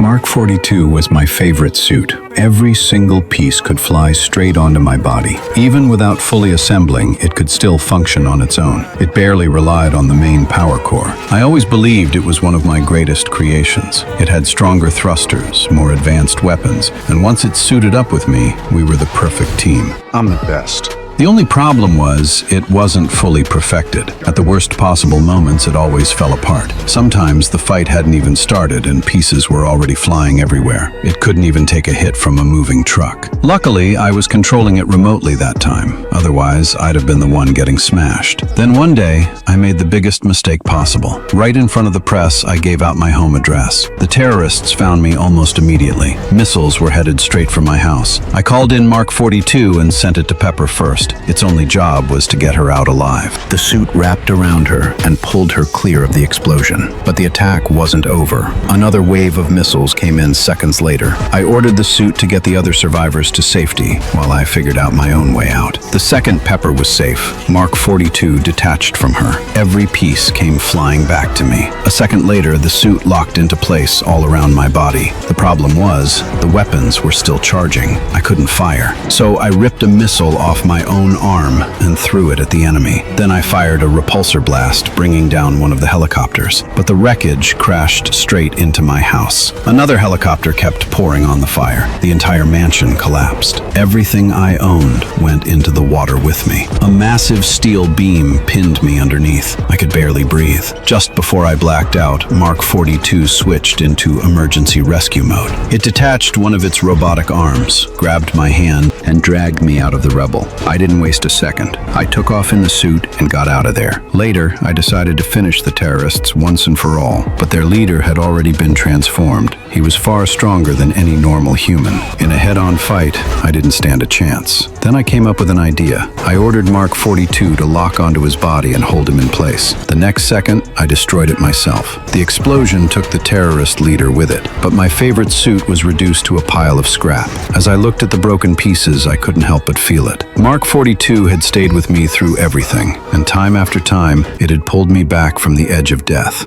Mark 42 was my favorite suit. Every single piece could fly straight onto my body. Even without fully assembling, it could still function on its own. It barely relied on the main power core. I always believed it was one of my greatest creations. It had stronger thrusters, more advanced weapons, and once it suited up with me, we were the perfect team. I'm the best. The only problem was, it wasn't fully perfected. At the worst possible moments, it always fell apart. Sometimes the fight hadn't even started and pieces were already flying everywhere. It couldn't even take a hit from a moving truck. Luckily, I was controlling it remotely that time. Otherwise, I'd have been the one getting smashed. Then one day, I made the biggest mistake possible. Right in front of the press, I gave out my home address. The terrorists found me almost immediately. Missiles were headed straight for my house. I called in Mark 42 and sent it to Pepper first. Its only job was to get her out alive. The suit wrapped around her and pulled her clear of the explosion. But the attack wasn't over. Another wave of missiles came in seconds later. I ordered the suit to get the other survivors to safety while I figured out my own way out. The second Pepper was safe, Mark 42 detached from her. Every piece came flying back to me. A second later, the suit locked into place all around my body. The problem was, the weapons were still charging. I couldn't fire. So I ripped a missile off my own arm and threw it at the enemy. Then I fired a repulsor blast, bringing down one of the helicopters. But the wreckage crashed straight into my house. Another helicopter kept pouring on the fire. The entire mansion collapsed. Everything I owned went into the water with me. A massive steel beam pinned me underneath. I could barely breathe. Just before I blacked out, Mark 42 switched into emergency rescue mode. It detached one of its robotic arms, grabbed my hand, and dragged me out of the rubble. I didn't waste a second. I took off in the suit and got out of there. Later, I decided to finish the terrorists once and for all, but their leader had already been transformed. He was far stronger than any normal human. In a head-on fight, I didn't stand a chance. Then I came up with an idea. I ordered Mark 42 to lock onto his body and hold him in place. The next second, I destroyed it myself. The explosion took the terrorist leader with it, but my favorite suit was reduced to a pile of scrap. As I looked at the broken pieces, I couldn't help but feel it. Mark 42 had stayed with me through everything, and time after time, it had pulled me back from the edge of death.